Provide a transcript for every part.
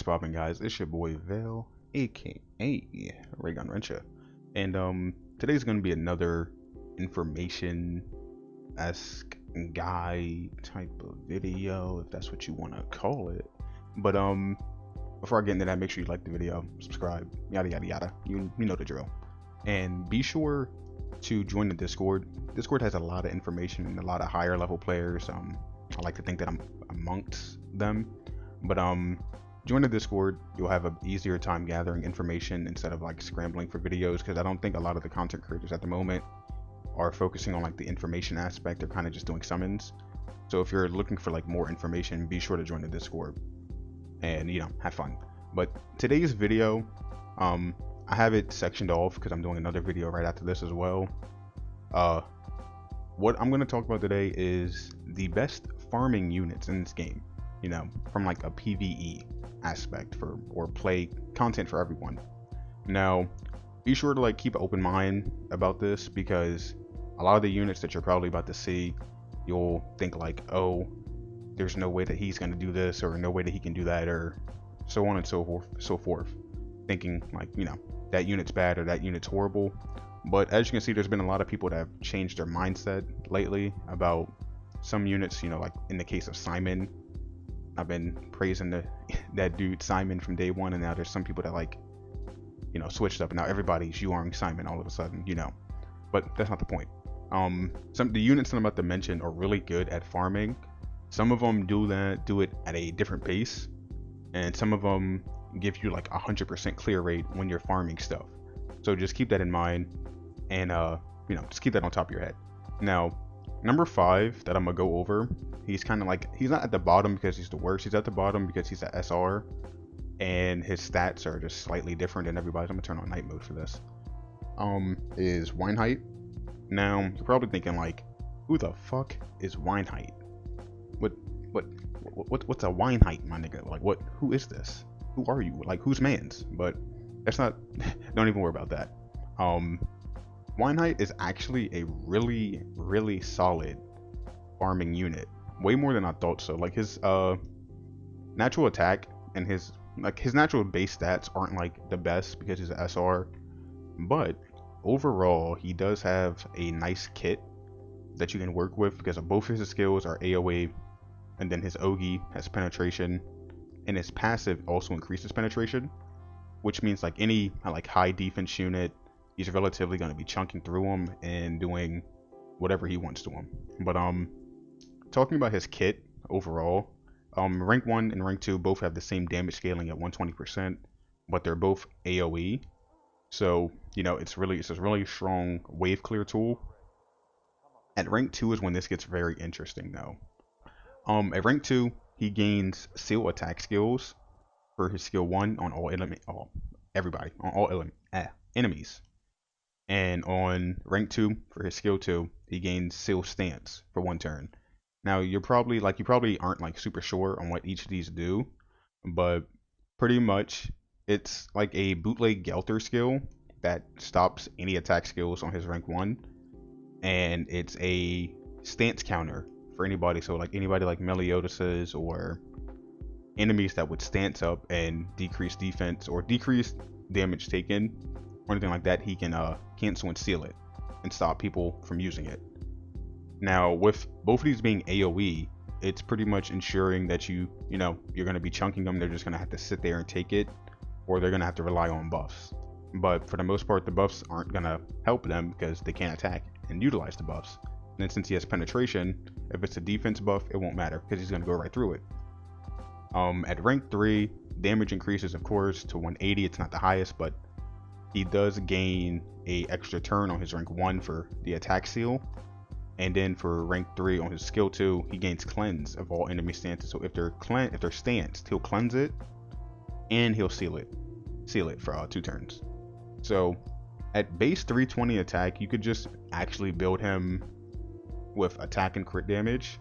What's poppin', guys? It's your boy Vale, aka Reiganrensha, and today's gonna be another information-esque guide type of video, if that's what you want to call it. But before I get into that, make sure you like the video, subscribe, yada yada yada. You know the drill, and be sure to join the Discord. Discord has a lot of information and a lot of higher level players. I like to think that I'm amongst them, but join the Discord. You'll have an easier time gathering information instead of like scrambling for videos, because I don't think a lot of the content creators at the moment are focusing on like the information aspect. They're kind of just doing summons. So if you're looking for like more information, be sure to join the Discord and have fun. But today's video, I have it sectioned off because I'm doing another video right after this as well. What I'm going to talk about today is the best farming units in this game, from like a PvE aspect or play content for everyone. Now, be sure to like keep an open mind about this, because a lot of the units that you're probably about to see, you'll think like, oh, there's no way that he's going to do this, or no way that he can do that, or so on and so forth, thinking like, that unit's bad or that unit's horrible. But as you can see, there's been a lot of people that have changed their mindset lately about some units. Like in the case of Simon, I've been praising that dude Simon from day one, and now there's some people that like, switched up, and now everybody's URing Simon all of a sudden, But that's not the point. The units that I'm about to mention are really good at farming. Some of them do it at a different pace, and some of them give you like 100% clear rate when you're farming stuff. So just keep that in mind, and just keep that on top of your head. Now, number 5 that I'm gonna go over, he's kind of like, he's not at the bottom because he's the worst. He's at the bottom because he's a SR, and his stats are just slightly different than everybody's. I'm gonna turn on night mode for this. Is Weinheit. Now you're probably thinking like, who the fuck is Weinheit? What's a Weinheit, my nigga? Like, who is this? Who are you? Like, who's mans? But that's not. Don't even worry about that. Weinheit is actually a really solid farming unit, way more than I thought so. Like his natural attack and his natural base stats aren't like the best because he's an SR, but overall he does have a nice kit that you can work with, because of both his skills are AoE, and then his Ogi has penetration, and his passive also increases penetration, which means like any like high defense unit, he's relatively going to be chunking through them and doing whatever he wants to them. But talking about his kit overall, rank 1 and rank 2 both have the same damage scaling at 120%, but they're both AoE. So it's a really strong wave clear tool. At rank 2 is when this gets very interesting though. At rank 2, he gains seal attack skills for his skill 1 on all enemies. And on rank 2 for his skill 2, he gains seal stance for 1 turn. Now you probably aren't like super sure on what each of these do, but pretty much it's like a bootleg Gelter skill that stops any attack skills on his rank 1, and it's a stance counter for anybody. So like anybody like Meliodas or enemies that would stance up and decrease defense or decrease damage taken or anything like that, he can cancel and seal it and stop people from using it. Now with both of these being AoE, it's pretty much ensuring that you're going to be chunking them. They're just going to have to sit there and take it, or they're going to have to rely on buffs. But for the most part, the buffs aren't going to help them because they can't attack and utilize the buffs. And then since he has penetration, if it's a defense buff, it won't matter because he's going to go right through it. At rank 3, damage increases of course to 180. It's not the highest, but he does gain a extra turn on his rank 1 for the attack seal. And then for rank 3 on his skill 2, he gains cleanse of all enemy stances. So if they're stanced, he'll cleanse it and he'll seal it for 2 turns. So at base 320 attack, you could just actually build him with attack and crit damage,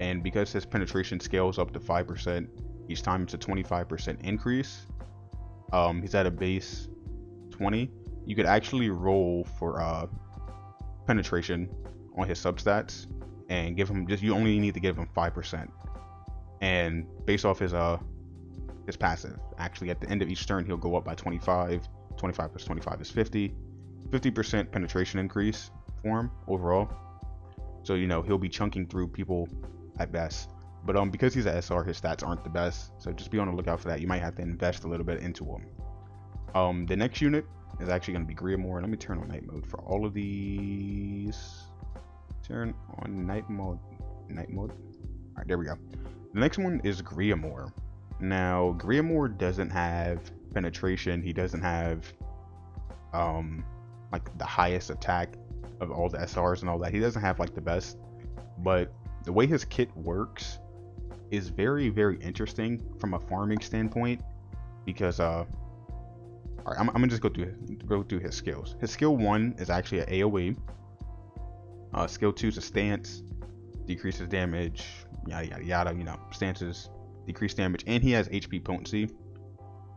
and because his penetration scales up to 5% each time, it's a 25% increase. He's at a base 20. You could actually roll for penetration on his substats and give him you only need to give him 5%, and based off his his passive. Actually, at the end of each turn, he'll go up by 25. 25 plus 25 is 50. 50% penetration increase for him overall. So, you know, he'll be chunking through people at best. But because he's an SR, his stats aren't the best. So just be on the lookout for that. You might have to invest a little bit into him. The next unit is actually going to be Grimoire. Let me turn on night mode for all of these. Turn on night mode. Night mode. All right, there we go. The next one is Grimoire. Now, Grimoire doesn't have penetration. He doesn't have like the highest attack of all the SRs and all that. He doesn't have like the best, but the way his kit works is very, very interesting from a farming standpoint, because all right, I'm gonna just go through his skills. His skill 1 is actually an AoE. Skill 2 is a stance, decreases damage, yada yada yada. You know, stances decrease damage, and he has HP potency,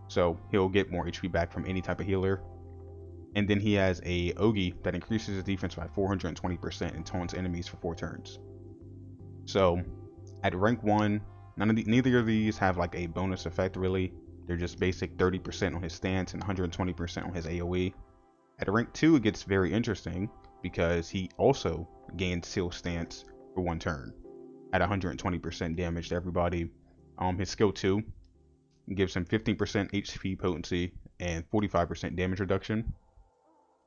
so he'll get more HP back from any type of healer. And then he has a Ogi that increases his defense by 420% and taunts enemies for 4 turns. So at rank 1, neither of these have like a bonus effect really. They're just basic 30% on his stance and 120% on his AoE. At rank 2, it gets very interesting because he also gains seal stance for 1 turn at 120% damage to everybody. His skill 2 gives him 15% HP potency and 45% damage reduction.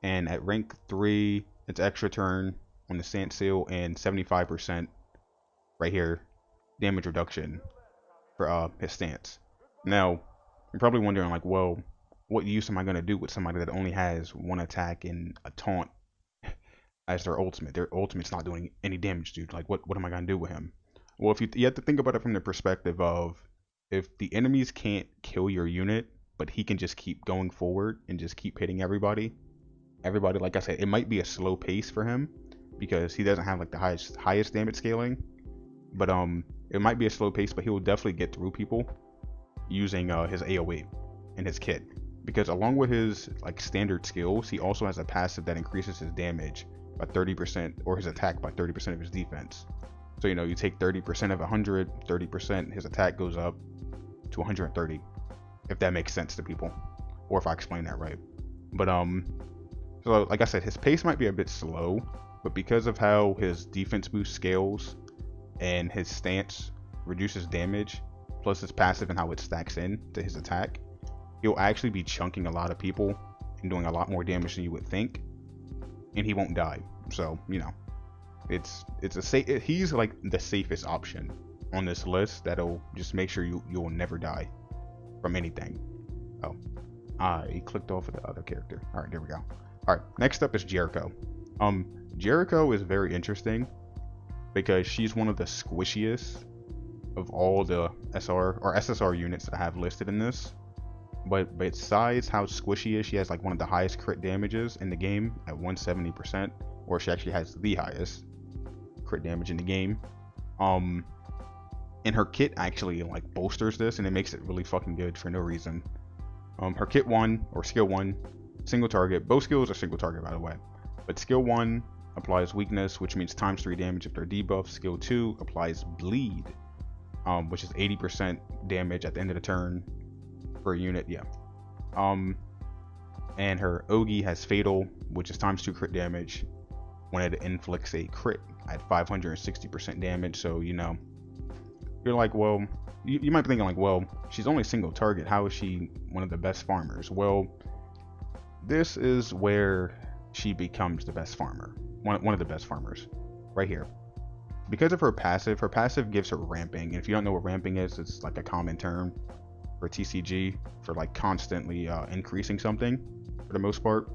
And at rank 3, it's extra turn on the stance seal and 75% right here damage reduction for his stance. Now, you're probably wondering like, well, what use am I going to do with somebody that only has 1 attack and a taunt as their ultimate? Their ultimate's not doing any damage, dude. Like, what am I going to do with him? Well, if you have to think about it from the perspective of, if the enemies can't kill your unit, but he can just keep going forward and just keep hitting everybody, like I said, it might be a slow pace for him because he doesn't have like the highest damage scaling, but it might be a slow pace, but he will definitely get through people using his AoE and his kit, because along with his like standard skills, he also has a passive that increases his damage by 30% or his attack by 30% of his defense. So, you know, you take 30% of 100, 30%, his attack goes up to 130, if that makes sense to people, or if I explain that right. But so like I said, his pace might be a bit slow, but because of how his defense boost scales and his stance reduces damage, plus his passive and how it stacks in to his attack, he'll actually be chunking a lot of people and doing a lot more damage than you would think, and he won't die. So, you know, it's a safe. He's like the safest option on this list that'll just make sure you'll never die from anything. Oh, I clicked off of the other character. All right, there we go. All right, next up is Jericho. Jericho is very interesting because she's one of the squishiest of all the SR or SSR units that I have listed in this. But besides how squishy she is, she has like one of the highest crit damages in the game at 170%, or she actually has the highest crit damage in the game. And her kit actually like bolsters this, and it makes it really fucking good for no reason. Her kit 1 or skill 1, single target. Both skills are single target, by the way. But skill 1 applies weakness, which means times 3 damage if they're debuffed. Skill 2 applies bleed, which is 80% damage at the end of the turn for a unit. Yeah. And her Ogi has fatal, which is times 2 crit damage when it inflicts a crit at 560% damage. So, you know, you're like, well, you might be thinking like, well, she's only single target. How is she one of the best farmers? Well, this is where she becomes the best farmer. One of the best farmers right here. Because of her passive gives her ramping. And if you don't know what ramping is, it's like a common term for TCG for like constantly increasing something for the most part.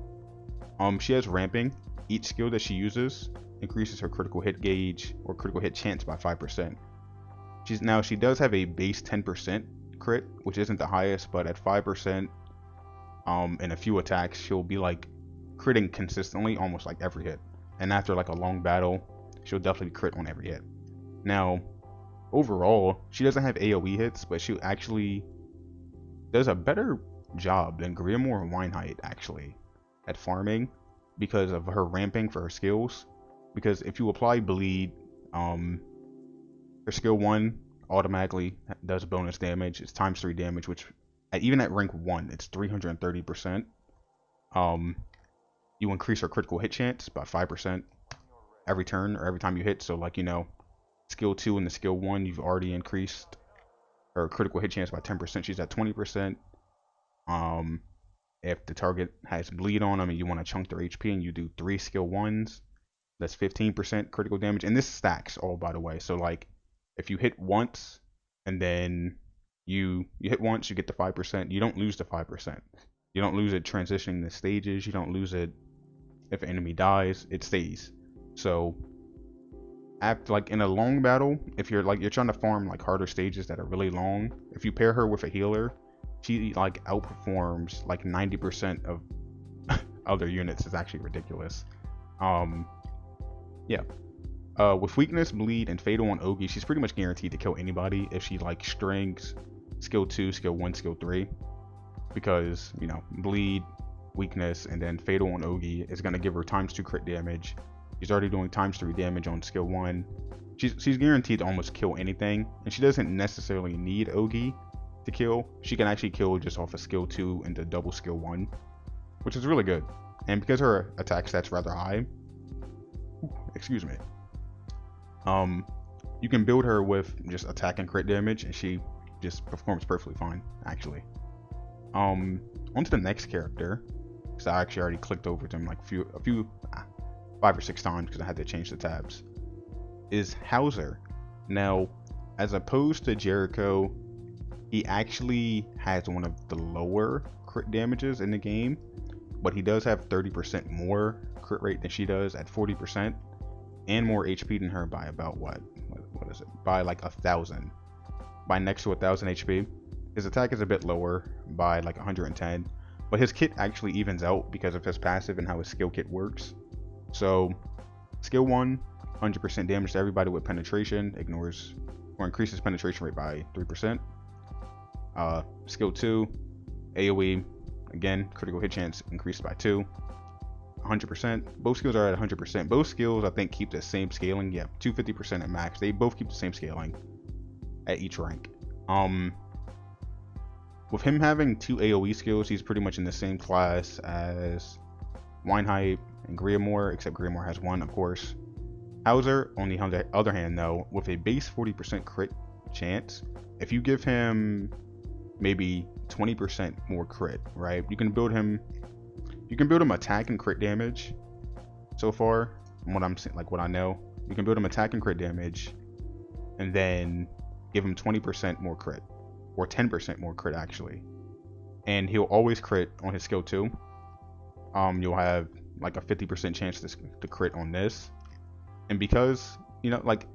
She has ramping. Each skill that she uses increases her critical hit gauge or critical hit chance by 5%. She does have a base 10% crit, which isn't the highest, but at 5% in a few attacks, she'll be like critting consistently almost like every hit. And after like a long battle, she'll definitely crit on every hit. Now, overall, she doesn't have AoE hits, but she actually does a better job than Grimoire and Weinheit actually at farming because of her ramping for her skills. Because if you apply bleed, her skill 1 automatically does bonus damage. It's times 3 damage, which even at rank 1, it's 330%. You increase her critical hit chance by 5% every turn or every time you hit. So like, you know, skill 2 and the skill 1, you've already increased her critical hit chance by 10%. She's at 20%. If the target has bleed on them and you want to chunk their HP and you do 3 skill 1s, that's 15% critical damage. And this stacks all, by the way. So like, if you hit once and then you hit once, you get the 5%. You don't lose the 5%. You don't lose it transitioning the stages. You don't lose it if an enemy dies. It stays. So after, like, in a long battle, if you're trying to farm like harder stages that are really long, if you pair her with a healer, she like outperforms like 90% of other units. Is actually ridiculous. Yeah. With weakness, bleed, and fatal on Ogi, she's pretty much guaranteed to kill anybody if she like strings skill 2, skill 1, skill 3, because, you know, bleed, weakness, and then fatal on Ogi is gonna give her times 2 crit damage. She's already doing times 3 damage on skill 1. She's guaranteed to almost kill anything, and she doesn't necessarily need Ogi to kill. She can actually kill just off of skill 2 into double skill 1, which is really good. And because her attack stats rather high, excuse me, you can build her with just attack and crit damage, and she just performs perfectly fine, actually. On to the next character, because I actually already clicked over to him like a few 5 or 6 times because I had to change the tabs, is Hauser. Now, as opposed to Jericho, he actually has one of the lower crit damages in the game, but he does have 30% more crit rate than she does at 40%, and more HP than her by about what is it? By like 1,000, by next to 1,000 HP. His attack is a bit lower by like 110, but his kit actually evens out because of his passive and how his skill kit works. So skill 1, 100% damage to everybody with penetration, ignores or increases penetration rate by 3%. Skill 2, AoE, again, critical hit chance increased by 2, 100%. Both skills are at 100%. Both skills, I think, keep the same scaling. Yeah, 250% at max. They both keep the same scaling at each rank. With him having 2 AoE skills, he's pretty much in the same class as Winehype and Grimoire, except Grimoire has 1, of course. Hauser, on the other hand, though, with a base 40% crit chance, if you give him maybe 20% more crit, right? You can build him attack and crit damage. So far, from what I'm saying, like what I know, you can build him attack and crit damage, and then give him 20% more crit, or 10% more crit actually, and he'll always crit on his skill 2. You'll have like a 50% chance to crit on this, and because, you know, like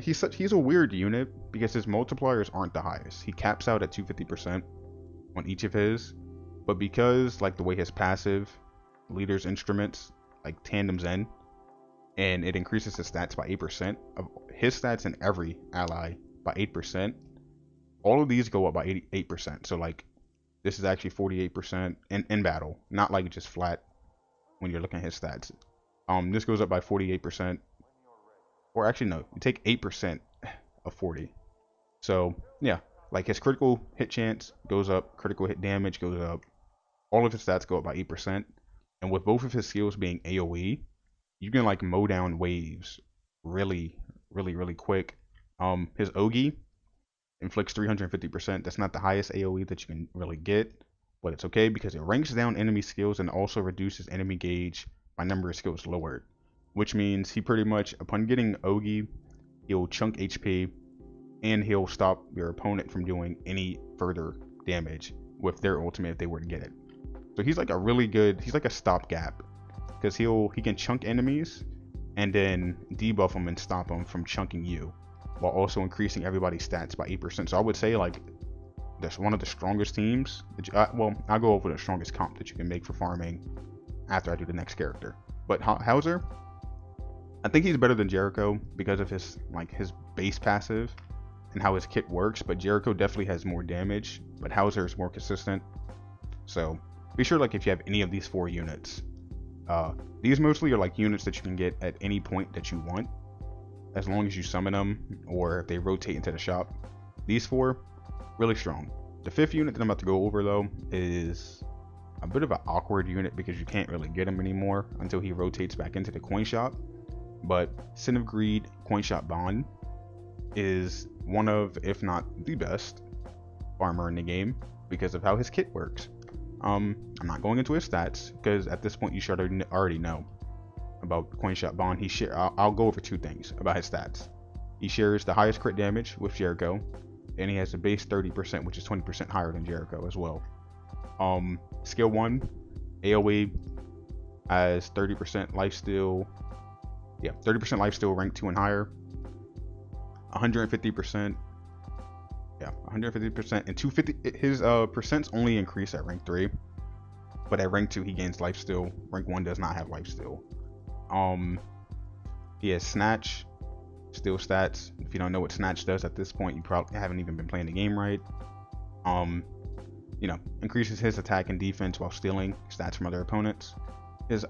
he's a weird unit because his multipliers aren't the highest. He caps out at 250% on each of his, but because like the way his passive leader's instruments like tandems in, and it increases his stats by 8%, of his stats in every ally by 8%, all of these go up by 88%. So like this is actually 48% in battle, not like just flat when you're looking at his stats. This goes up by 48%, or actually no, you take 8% of 40. So yeah, like his critical hit chance goes up, critical hit damage goes up, all of his stats go up by 8%, and with both of his skills being AoE, you can like mow down waves really quick. His Ogi inflicts 350%. That's not the highest AoE that you can really get, but it's okay because it ranks down enemy skills and also reduces enemy gauge by number of skills lowered, which means he pretty much, upon getting Ogi, he'll chunk HP and he'll stop your opponent from doing any further damage with their ultimate if they were to get it. So he's like he's like a stopgap, because he can chunk enemies and then debuff them and stop them from chunking you, while also increasing everybody's stats by 8%. So I would say like that's one of the strongest teams that well, I'll go over the strongest comp that you can make for farming after I do the next character. But Hauser, I think he's better than Jericho because of his base passive and how his kit works, but Jericho definitely has more damage, but Hauser is more consistent. So be sure, like, if you have any of these 4 units, these mostly are like units that you can get at any point that you want. as long as you summon them or if they rotate into the shop. These 4, really strong. The 5th unit that I'm about to go over though is a bit of an awkward unit because you can't really get him anymore until he rotates back into the coin shop. But Sin of Greed Coin Shop Bond is one of, if not the best farmer in the game because of how his kit works. I'm not going into his stats because at this point you should already know about Coin Shop Bond. I'll go over 2 things about his stats. He shares the highest crit damage with Jericho, and he has a base 30%, which is 20% higher than Jericho as well. Skill 1, AoE has 30% lifesteal. Yeah, 30% lifesteal rank 2 and higher. 150%. Yeah, 150% and 250. His percents only increase at rank 3, but at rank 2 he gains lifesteal. Rank 1 does not have lifesteal. He has Snatch, steal stats. If you don't know what Snatch does at this point, you probably haven't even been playing the game right. You know, increases his attack and defense while stealing stats from other opponents. His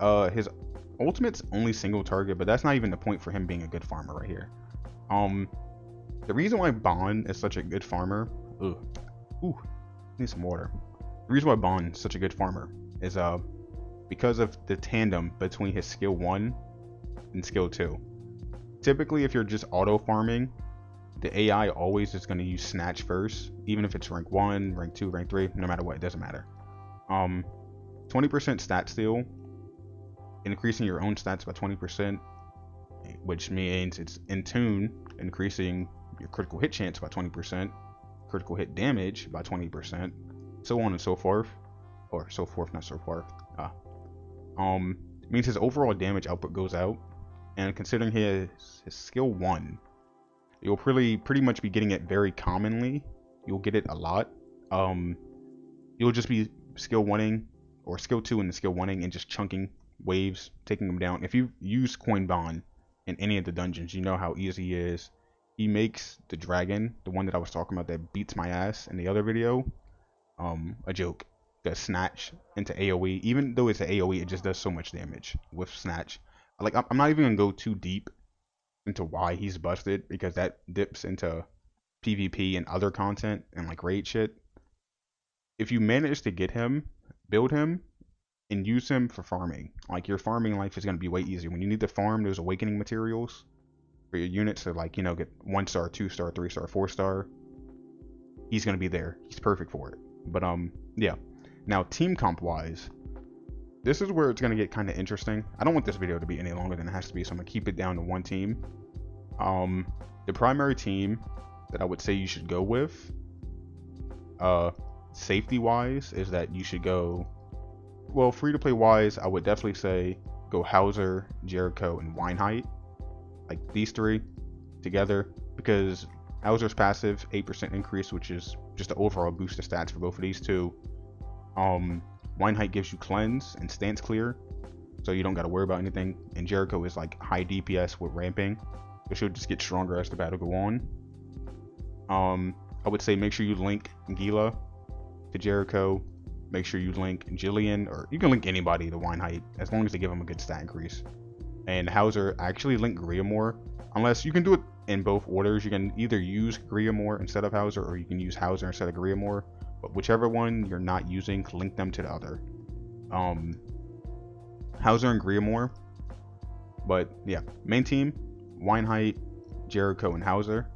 ultimate's only single target, but that's not even the point for him being a good farmer right here. The reason why Bond is such a good farmer, need some water. The reason why Bond is such a good farmer is because of the tandem between his skill 1 and skill 2. Typically, if you're just auto farming, the AI always is going to use Snatch first, even if it's rank 1, rank 2, rank 3, no matter what, it doesn't matter. 20% stat steal, increasing your own stats by 20%, which means it's in tune, increasing your critical hit chance by 20%, critical hit damage by 20%, so on and so forth, or so forth, not so forth. Means his overall damage output goes out, and considering his skill 1, you'll pretty much be getting it very commonly. You'll get it a lot. You'll just be skill 1ing or skill 2 and the skill 1ing and just chunking waves, taking them down. If you use Coinbond in any of the dungeons, you know how easy he is. He makes the dragon, the one that I was talking about that beats my ass in the other video, a joke. That Snatch into AoE, even though it's an AoE, it just does so much damage with Snatch. Like, I'm not even gonna go too deep into why he's busted, because that dips into PvP and other content and like raid shit. If you manage to get him, build him, and use him for farming, like, your farming life is gonna be way easier. When you need to farm those awakening materials for your units to, like, you know, get 1-star, 2-star, 3-star, 4-star, he's gonna be there. He's perfect for it. But yeah. Now, team comp wise, this is where it's going to get kind of interesting. I don't want this video to be any longer than it has to be, so I'm going to keep it down to 1 team. The primary team that I would say you should go with, safety wise, is that you should go, well, free to play wise, I would definitely say go Hauser, Jericho, and Weinheit. Like, these 3 together, because Hauser's passive 8% increase, which is just an overall boost to stats for both of these 2. Weinheit gives you cleanse and stance clear, so you don't got to worry about anything. And Jericho is like high DPS with ramping, so she'll just get stronger as the battle go on. I would say make sure you link Gila to Jericho. Make sure you link Jillian, or you can link anybody to Weinheit as long as they give them a good stat increase. And Hauser, actually link Grimoire, unless you can do it in both orders. You can either use Grimoire instead of Hauser, or you can use Hauser instead of Grimoire. But whichever one you're not using, link them to the other. Hauser and Grimoire. But yeah, main team, Weinheit, Jericho, and Hauser.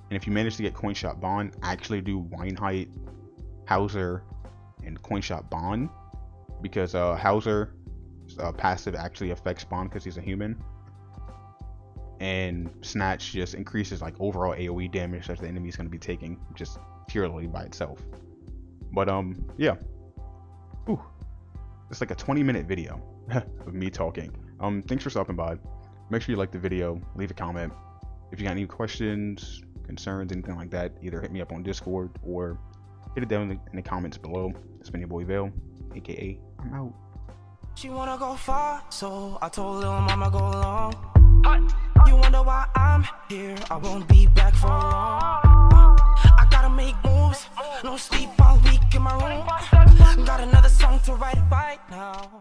And if you manage to get Coin Shop Bond, actually do Weinheit, Hauser, and Coin Shop Bond. Because Hauser passive actually affects Bond because he's a human. And Snatch just increases like overall AoE damage that the enemy is going to be taking just purely by itself. But yeah. Ooh. It's like a 20-minute video of me talking. Thanks for stopping by. Make sure you like the video, leave a comment. If you got any questions, concerns, anything like that, either hit me up on Discord or hit it down in the comments below. It's been your boy Vale, aka I'm out. She wanna go far, so I told little mama go along. You wonder why I'm here, I won't be back for long. I gotta make moves, no sleep all week in my room. Got another song to write right now.